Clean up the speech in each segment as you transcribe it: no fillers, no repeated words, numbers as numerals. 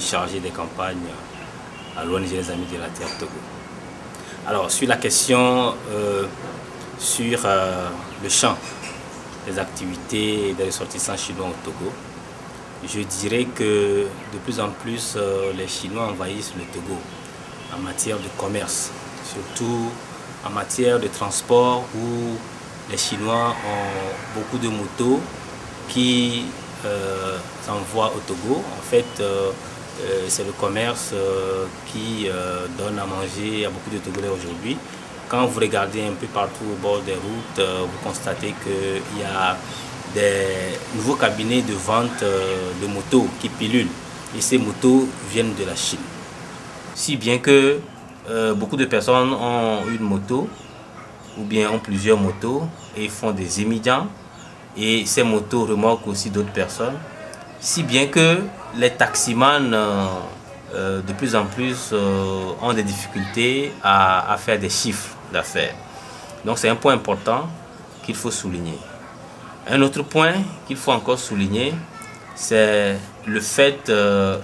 chargé des campagnes à l'ONG Les Amis de la Terre Togo. Alors, sur la question sur le champ des activités des ressortissants chinois au Togo, je dirais que de plus en plus les Chinois envahissent le Togo en matière de commerce, surtout en matière de transport où les Chinois ont beaucoup de motos qui s'envoient au Togo. En fait, c'est le commerce qui donne à manger à beaucoup de Togolais aujourd'hui. Quand vous regardez un peu partout au bord des routes, vous constatez qu'il y a des nouveaux cabinets de vente de motos qui pilulent. Et ces motos viennent de la Chine. Si bien que beaucoup de personnes ont une moto ou bien ont plusieurs motos et font des émigrants. Et ces motos remorquent aussi d'autres personnes. Si bien que les taximans de plus en plus ont des difficultés à faire des chiffres d'affaires. Donc c'est un point important qu'il faut souligner. Un autre point qu'il faut encore souligner, c'est le fait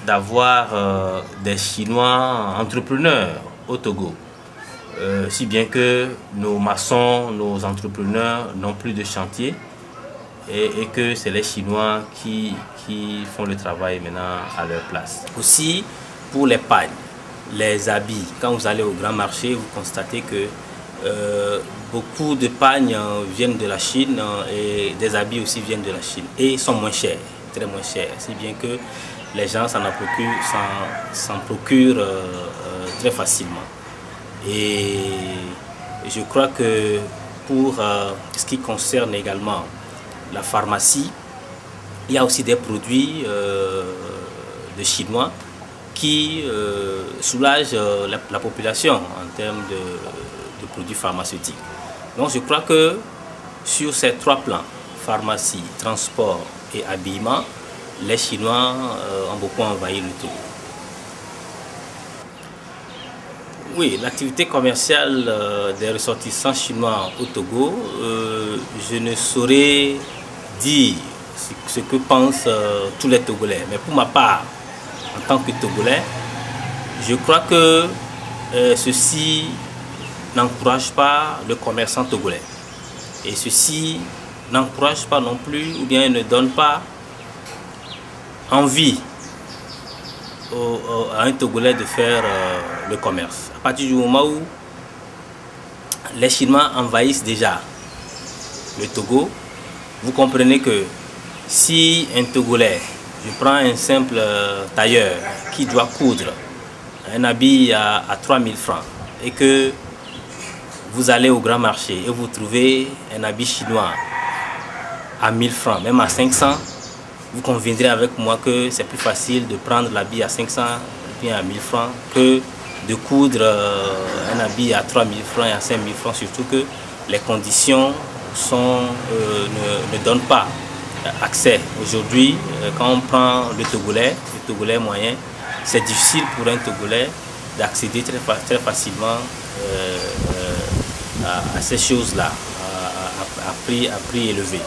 d'avoir des Chinois entrepreneurs au Togo. Si bien que nos maçons, nos entrepreneurs n'ont plus de chantier et que c'est les Chinois qui font le travail maintenant à leur place. Aussi pour les pagnes, les habits, quand vous allez au grand marché, vous constatez que beaucoup de pagnes viennent de la Chine et des habits aussi viennent de la Chine et sont moins chers, très moins chers, si bien que les gens s'en procurent très facilement. Et je crois que pour ce qui concerne également la pharmacie, il y a aussi des produits de Chinois qui soulagent la population en termes de produits pharmaceutiques. Donc je crois que sur ces trois plans, pharmacie, transport et habillement, les Chinois ont beaucoup envahi le Togo. Oui, l'activité commerciale des ressortissants chinois au Togo, je ne saurais dire ce que pensent tous les Togolais. Mais pour ma part, en tant que Togolais, je crois que ceci n'encourage pas le commerçant togolais. Et ceci n'encourage pas non plus, ou bien ne donne pas envie à un Togolais de faire le commerce. À partir du moment où les Chinois envahissent déjà le Togo, vous comprenez que si un Togolais, je prends un simple tailleur qui doit coudre un habit à 3000 francs et que vous allez au grand marché et vous trouvez un habit chinois à 1000 francs, même à 500, vous conviendrez avec moi que c'est plus facile de prendre l'habit à 500 ou bien à 1000 francs que de coudre un habit à 3000 francs et à 5000 francs, surtout que les conditions ne donnent pas accès. Aujourd'hui, quand on prend le Togolais moyen, c'est difficile pour un Togolais d'accéder très facilement à ces choses-là, à prix élevé.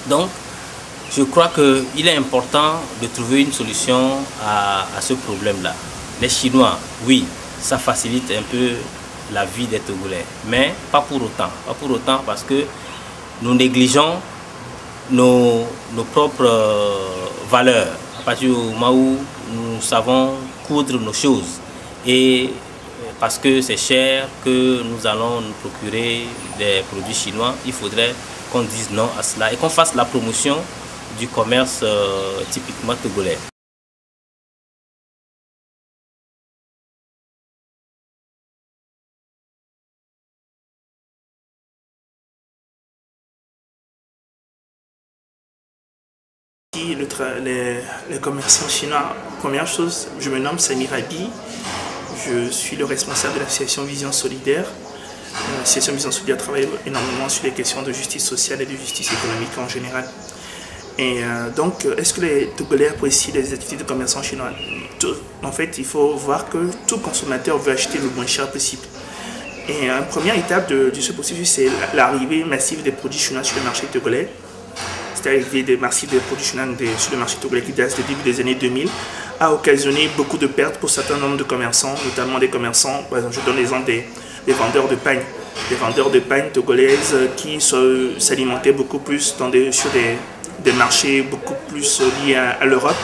Donc, je crois qu'il est important de trouver une solution à ce problème-là. Les Chinois, oui, ça facilite un peu la vie des Togolais, mais pas pour autant. Pas pour autant parce que nous négligeons nos propres valeurs. À partir du moment où nous savons coudre nos choses et parce que c'est cher que nous allons nous procurer des produits chinois, il faudrait qu'on dise non à cela et qu'on fasse la promotion du commerce typiquement togolais. Les commerçants chinois, première chose, je me nomme Samir Abi, je suis le responsable de l'association Vision Solidaire. L'association Vision Solidaire travaille énormément sur les questions de justice sociale et de justice économique en général. Et donc, est-ce que les Togolais apprécient les activités de commerçants chinois? En fait, il faut voir que tout consommateur veut acheter le moins cher possible. Et une première étape de ce processus, c'est l'arrivée massive des produits chinois sur le marché togolais. C'est l'arrivée massive des produits chinois sur le marché togolais qui date du début des années 2000, a occasionné beaucoup de pertes pour certains nombres de commerçants, notamment des commerçants, par exemple, je donne l'exemple des vendeurs de pagne. Des vendeurs de pagne togolaises qui s'alimentaient beaucoup plus sur des marchés beaucoup plus liés à l'Europe,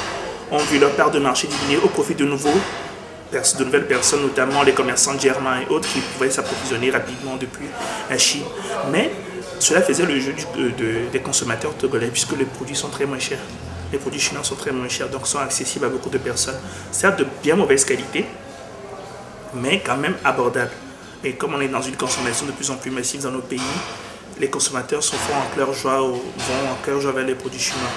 ont vu leur part de marché diminuer au profit de nouvelles personnes, notamment les commerçants germains et autres qui pouvaient s'approvisionner rapidement depuis la Chine. Mais cela faisait le jeu des consommateurs togolais puisque les produits sont très moins chers. Les produits chinois sont très moins chers, donc sont accessibles à beaucoup de personnes. Certes de bien mauvaise qualité, mais quand même abordables. Et comme on est dans une consommation de plus en plus massive dans nos pays, les consommateurs vont en cœur joie vers les produits chinois.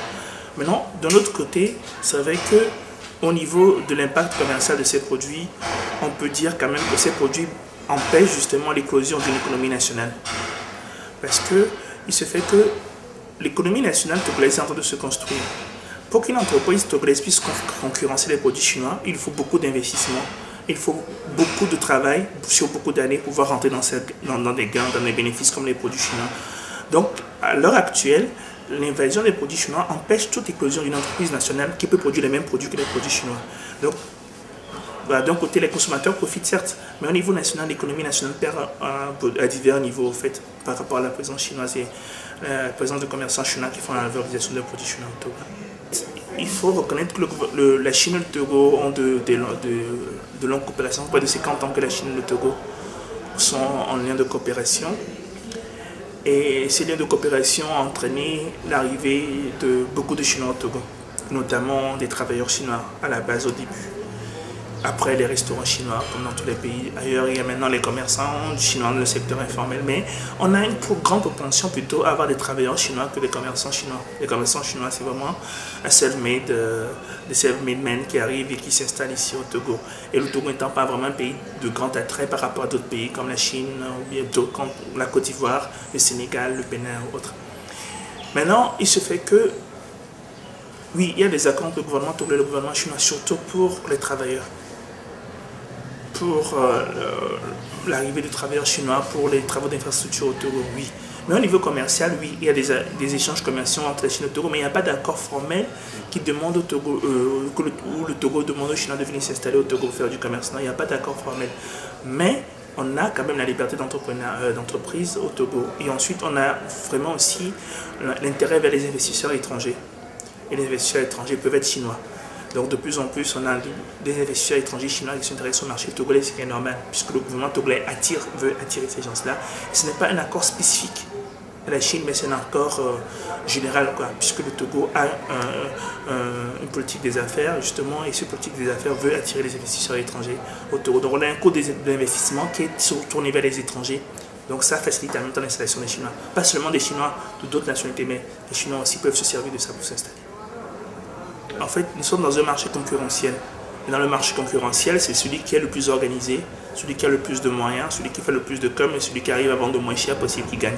Maintenant, d'un autre côté, c'est vrai qu'au niveau de l'impact commercial de ces produits, on peut dire quand même que ces produits empêchent justement l'éclosion d'une économie nationale. Parce qu'il se fait que l'économie nationale togolaise est en train de se construire. Pour qu'une entreprise togolaise puisse concurrencer les produits chinois, il faut beaucoup d'investissement. Il faut beaucoup de travail sur beaucoup d'années pour pouvoir rentrer dans des gains, dans des bénéfices comme les produits chinois. Donc, à l'heure actuelle, l'invasion des produits chinois empêche toute éclosion d'une entreprise nationale qui peut produire les mêmes produits que les produits chinois. Donc, d'un côté, les consommateurs profitent certes, mais au niveau national, l'économie nationale perd à divers niveaux en fait, par rapport à la présence chinoise et la présence de commerçants chinois qui font la valorisation des produits chinois au Togo. Il faut reconnaître que la Chine et le Togo ont de longues coopérations. Près de 50 ans que la Chine et le Togo sont en lien de coopération. Et ces liens de coopération ont entraîné l'arrivée de beaucoup de Chinois au Togo, notamment des travailleurs chinois à la base au début. Après les restaurants chinois, comme dans tous les pays ailleurs, il y a maintenant les commerçants chinois dans le secteur informel. Mais on a une grande propension plutôt à avoir des travailleurs chinois que des commerçants chinois. Les commerçants chinois, c'est vraiment des self-made men qui arrivent et qui s'installent ici au Togo. Et le Togo n'étant pas vraiment un pays de grand attrait par rapport à d'autres pays comme la Chine, ou bien comme la Côte d'Ivoire, le Sénégal, le Bénin ou autres. Maintenant, il se fait que, oui, il y a des accords entre le gouvernement togolais et le gouvernement chinois, surtout pour les travailleurs. Pour l'arrivée de travailleurs chinois, pour les travaux d'infrastructure au Togo, oui. Mais au niveau commercial, oui, il y a des échanges commerciaux entre la Chine et le Togo, mais il n'y a pas d'accord formel qui demande au Togo, où le Togo demande aux Chinois de venir s'installer au Togo pour faire du commerce. Non, il n'y a pas d'accord formel. Mais on a quand même la liberté d'entreprise au Togo. Et ensuite, on a vraiment aussi l'intérêt vers les investisseurs étrangers. Et les investisseurs étrangers peuvent être chinois. Donc de plus en plus, on a des investisseurs étrangers chinois qui s'intéressent au marché togolais, ce qui est normal, puisque le gouvernement togolais veut attirer ces gens-là. Ce n'est pas un accord spécifique à la Chine, mais c'est un accord général, puisque le Togo a une politique des affaires, justement, et cette politique des affaires veut attirer les investisseurs étrangers au Togo. Donc on a un coût d'investissement qui est tourné vers les étrangers. Donc ça facilite en même temps l'installation des Chinois. Pas seulement des Chinois de d'autres nationalités, mais les Chinois aussi peuvent se servir de ça pour s'installer. En fait, nous sommes dans un marché concurrentiel. Et dans le marché concurrentiel, c'est celui qui est le plus organisé, celui qui a le plus de moyens, celui qui fait le plus de com et celui qui arrive à vendre le moins cher possible qui gagne.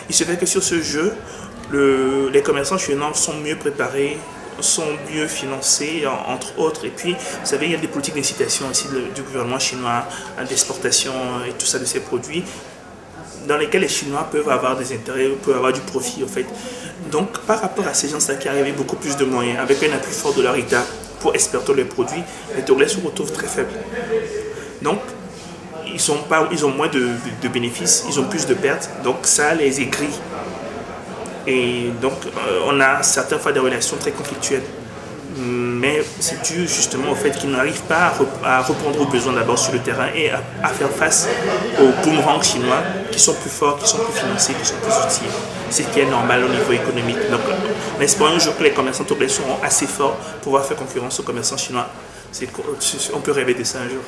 Il se fait que sur ce jeu, les commerçants chinois sont mieux préparés, sont mieux financés, entre autres. Et puis, vous savez, il y a des politiques d'incitation aussi du gouvernement chinois, d'exportation et tout ça de ces produits, dans lesquels les Chinois peuvent avoir des intérêts, peuvent avoir du profit en fait. Donc par rapport à ces gens-là qui arrivent avec beaucoup plus de moyens, avec un appui fort de leur État pour exporter leurs produits, les Togolais se retrouvent très faibles. Donc ils ont moins de bénéfices, ils ont plus de pertes, donc ça les aigrit. Et donc on a certaines fois des relations très conflictuelles. Mais c'est dû justement au fait qu'ils n'arrivent pas à répondre aux besoins d'abord sur le terrain et à faire face aux boomerangs chinois qui sont plus forts, qui sont plus financés, qui sont plus utiles. C'est ce qui est normal au niveau économique. Donc on espère un jour que les commerçants togolais seront assez forts pour pouvoir faire concurrence aux commerçants chinois. On peut rêver de ça un jour.